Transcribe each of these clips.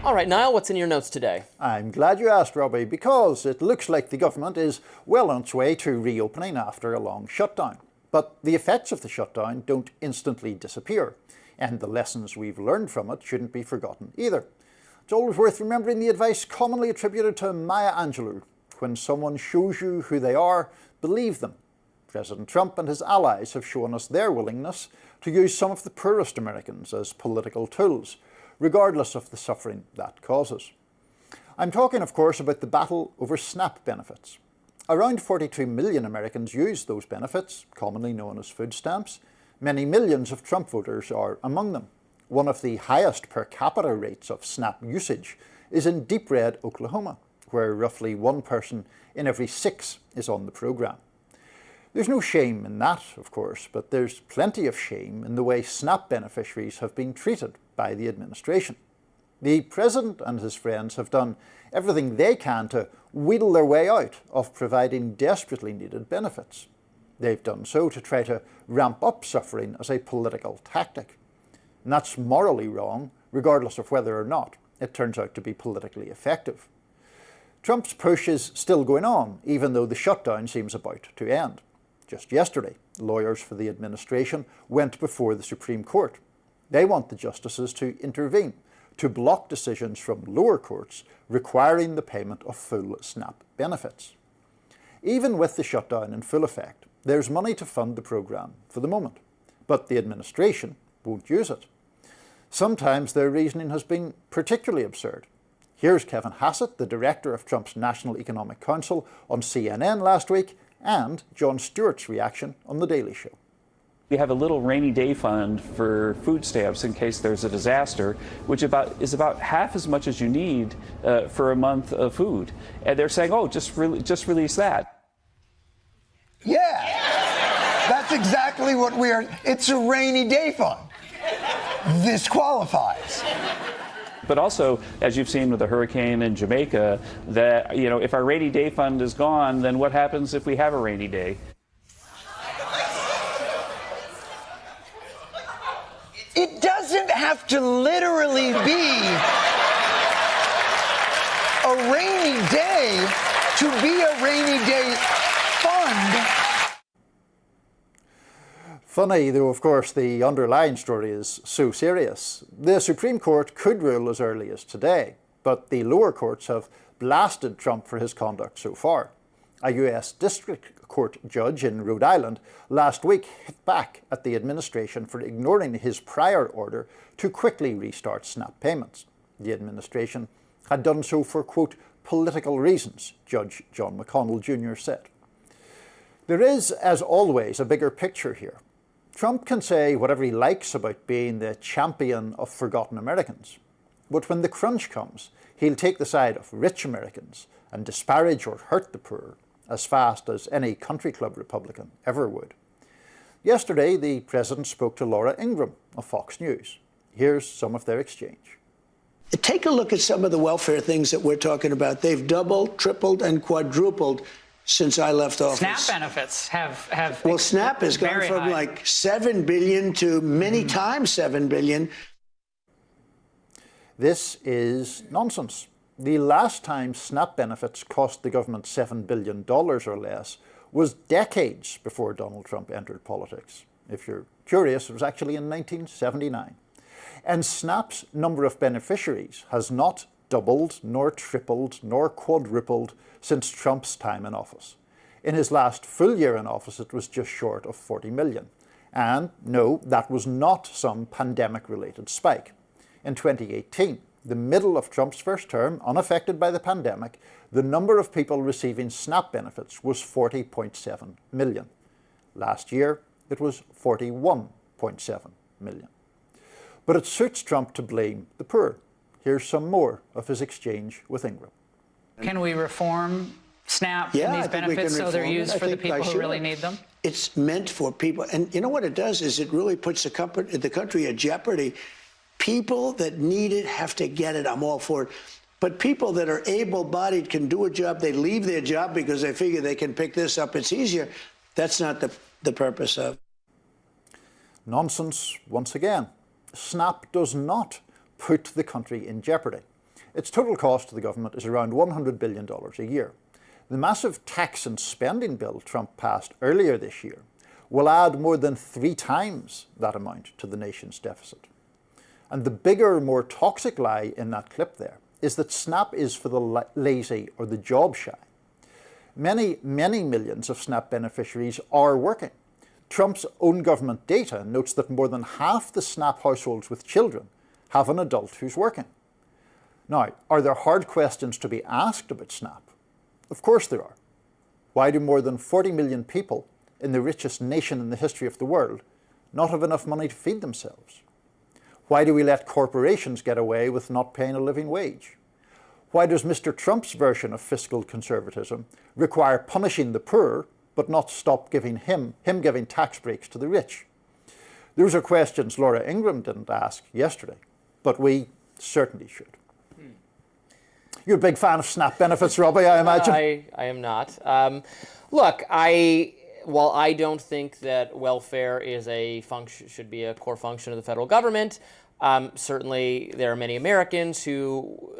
All right, Niall, what's in your notes today? I'm glad you asked, Robbie, because it looks like the government is well on its way to reopening after a long shutdown. But the effects of the shutdown don't instantly disappear, and the lessons we've learned from it shouldn't be forgotten either. It's always worth remembering the advice commonly attributed to Maya Angelou: when someone shows you who they are, believe them. President Trump and his allies have shown us their willingness to use some of the poorest Americans as political tools, regardless of the suffering that causes. I'm talking, of course, about the battle over SNAP benefits. Around 42 million Americans use those benefits, commonly known as food stamps. Many millions of Trump voters are among them. One of the highest per capita rates of SNAP usage is in deep red Oklahoma, where roughly 1 person in every 6 is on the program. There's no shame in that, of course, but there's plenty of shame in the way SNAP beneficiaries have been treated by the administration. The President and his friends have done everything they can to wheedle their way out of providing desperately needed benefits. They've done so to try to ramp up suffering as a political tactic. And that's morally wrong, regardless of whether or not it turns out to be politically effective. Trump's push is still going on, even though the shutdown seems about to end. Just yesterday, lawyers for the administration went before the Supreme Court. They want the justices to intervene, to block decisions from lower courts requiring the payment of full SNAP benefits. Even with the shutdown in full effect, there's money to fund the program for the moment, but the administration won't use it. Sometimes their reasoning has been particularly absurd. Here's Kevin Hassett, the director of Trump's National Economic Council, on CNN last week, and Jon Stewart's reaction on The Daily Show. We have a little rainy day fund for food stamps in case there's a disaster, which is about half as much as you need for a month of food. And they're saying, oh, just release that. Yeah, that's exactly what we are. It's a rainy day fund. This qualifies. But also, as you've seen with the hurricane in Jamaica, that, you know, if our rainy day fund is gone, then what happens if we have a rainy day? It doesn't have to literally be a rainy day to be a rainy day fund. Funny, though, of course, the underlying story is so serious. The Supreme Court could rule as early as today, but the lower courts have blasted Trump for his conduct so far. A US District Court judge in Rhode Island last week hit back at the administration for ignoring his prior order to quickly restart SNAP payments. The administration had done so for, quote, political reasons, Judge John McConnell Jr. said. There is, as always, a bigger picture here. Trump can say whatever he likes about being the champion of forgotten Americans, but when the crunch comes, he'll take the side of rich Americans and disparage or hurt the poor as fast as any country club Republican ever would. Yesterday, the president spoke to Laura Ingraham of Fox News. Here's some of their exchange. Take a look at some of the welfare things that we're talking about. They've doubled, tripled, and quadrupled since I left office. SNAP benefits have well, SNAP has gone from high. like $7 billion to many times $7 billion. This is nonsense. The last time SNAP benefits cost the government $7 billion or less was decades before Donald Trump entered politics. If you're curious, it was actually in 1979. And SNAP's number of beneficiaries has not doubled, nor tripled, nor quadrupled since Trump's time in office. In his last full year in office, it was just short of 40 million. And no, that was not some pandemic-related spike. In 2018, the middle of Trump's first term, unaffected by the pandemic, the number of people receiving SNAP benefits was 40.7 million. Last year, it was 41.7 million. But it suits Trump to blame the poor. Here's some more of his exchange with Ingraham. Can we reform SNAP and these benefits so they're used for the people who really need them? It's meant for people. And you know what it does is it really puts the country at jeopardy. People that need it have to get it. I'm all for it. But people that are able-bodied can do a job. They leave their job because they figure they can pick this up. It's easier. That's not the purpose of. Nonsense once again. SNAP does not put the country in jeopardy. Its total cost to the government is around $100 billion a year. The massive tax and spending bill Trump passed earlier this year will add more than 3 times that amount to the nation's deficit. And the bigger, more toxic lie in that clip there is that SNAP is for the lazy or the job shy. Many millions of SNAP beneficiaries are working. Trump's own government data notes that more than half the SNAP households with children have an adult who's working. Now, are there hard questions to be asked about SNAP? Of course there are. Why do more than 40 million people in the richest nation in the history of the world not have enough money to feed themselves? Why do we let corporations get away with not paying a living wage? Why does Mr. Trump's version of fiscal conservatism require punishing the poor but not stop giving him giving tax breaks to the rich? Those are questions Laura Ingraham didn't ask yesterday, but we certainly should. You're a big fan of SNAP benefits, Robbie, I imagine. I am not. Look, while I don't think that welfare is should be a core function of the federal government, certainly there are many Americans who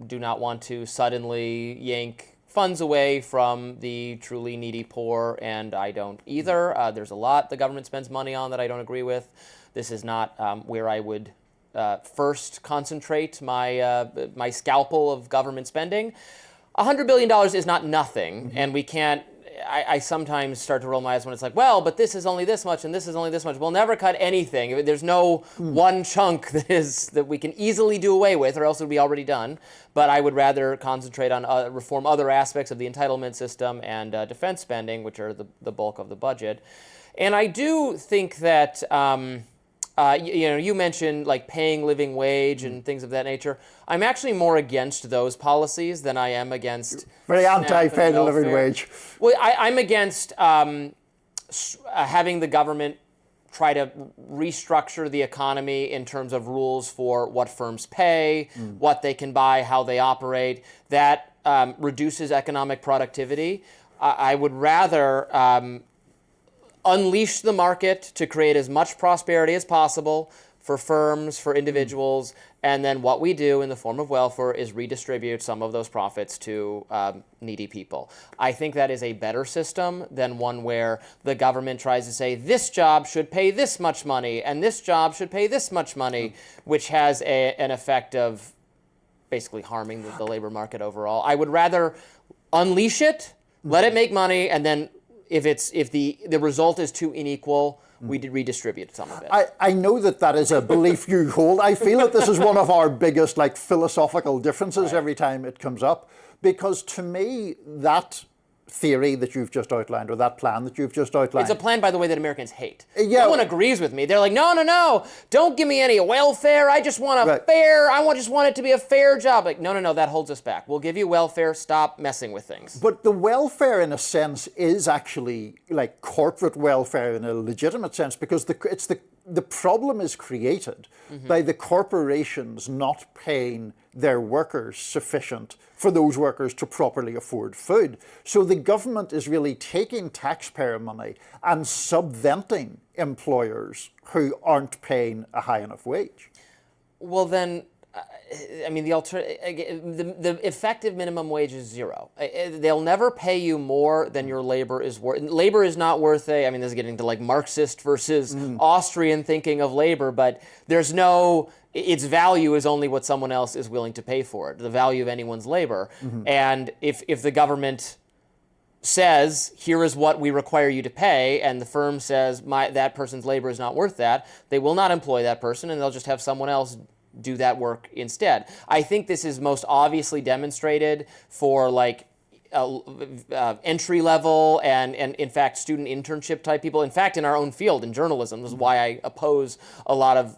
do not want to suddenly yank funds away from the truly needy poor, and I don't either. There's a lot the government spends money on that I don't agree with. This is not where I would first concentrate my scalpel of government spending. $100 billion is not nothing, and we can't. I sometimes start to roll my eyes when it's like, well, but this is only this much and this is only this much. We'll never cut anything. There's no one chunk that we can easily do away with, or else it would be already done. But I would rather concentrate on reform other aspects of the entitlement system and defense spending, which are the bulk of the budget. And I do think that you mentioned like paying living wage and things of that nature. I'm actually more against those policies than I am against very anti-paying the living wage. Well, I'm against having the government try to restructure the economy in terms of rules for what firms pay, what they can buy, how they operate. That reduces economic productivity. I would rather unleash the market to create as much prosperity as possible for firms, for individuals, and then what we do in the form of welfare is redistribute some of those profits to needy people. I think that is a better system than one where the government tries to say this job should pay this much money and this job should pay this much money, which has an effect of basically harming the labor market overall. I would rather unleash it, let it make money, and then if the result is too unequal, we did redistribute some of it. I know that is a belief you hold. I feel that this is one of our biggest philosophical differences every time it comes up, because to me that theory that you've just outlined, or that plan that you've just outlined. It's a plan, by the way, that Americans hate. Yeah. No one agrees with me. They're like, no, don't give me any welfare. I just want fair. I just want it to be a fair job. Like, no, that holds us back. We'll give you welfare. Stop messing with things. But the welfare, in a sense, is actually like corporate welfare in a legitimate sense, because the problem is created by the corporations not paying their workers sufficient for those workers to properly afford food. So the government is really taking taxpayer money and subventing employers who aren't paying a high enough wage. Well, then, the effective minimum wage is zero. They'll never pay you more than your labor is worth. Labor is not worth this is getting into Marxist versus Austrian thinking of labor, but its value is only what someone else is willing to pay for it, the value of anyone's labor. And if the government says, here is what we require you to pay, and the firm says that person's labor is not worth that, they will not employ that person, and they'll just have someone else do that work instead. I think this is most obviously demonstrated for entry level and in fact student internship type people. In fact, in our own field in journalism, this is why I oppose a lot of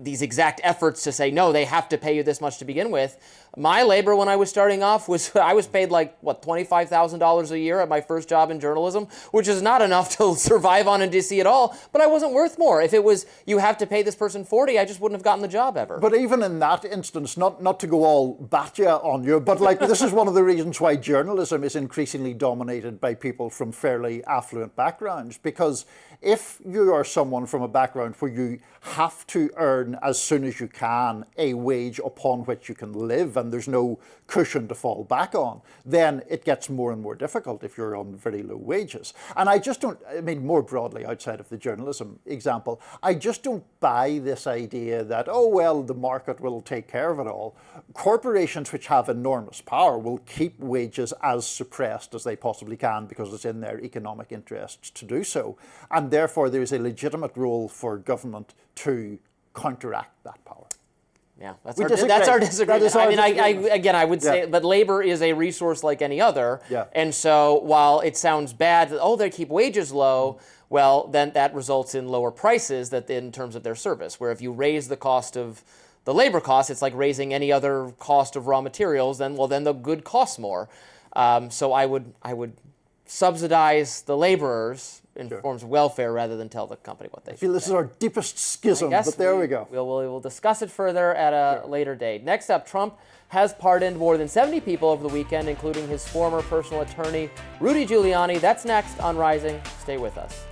these exact efforts to say, no, they have to pay you this much to begin with. My labor when I was starting off I was paid $25,000 a year at my first job in journalism, which is not enough to survive on in DC at all, but I wasn't worth more. If it was, you have to pay this person $40, I just wouldn't have gotten the job ever. But even in that instance, not to go all batya on you, but this is one of the reasons why journalism is increasingly dominated by people from fairly affluent backgrounds, because if you are someone from a background where you have to earn earn as soon as you can a wage upon which you can live and there's no cushion to fall back on, then it gets more and more difficult if you're on very low wages. And I just don't, I mean, more broadly outside of the journalism example, I just don't buy this idea that, oh, well, the market will take care of it all. Corporations which have enormous power will keep wages as suppressed as they possibly can because it's in their economic interests to do so. And therefore, there is a legitimate role for government to counteract that power. Yeah, that's our disagreement. I would say, but labor is a resource like any other. Yeah. And so while it sounds bad that, they keep wages low, well, then that results in lower prices in terms of their service, where if you raise the cost of the labor cost, it's like raising any other cost of raw materials, then the good costs more. So I would subsidize the laborers in forms of welfare rather than tell the company what they should. I feel this is our deepest schism, but there we go. We'll discuss it further at a later date. Next up, Trump has pardoned more than 70 people over the weekend, including his former personal attorney, Rudy Giuliani. That's next on Rising. Stay with us.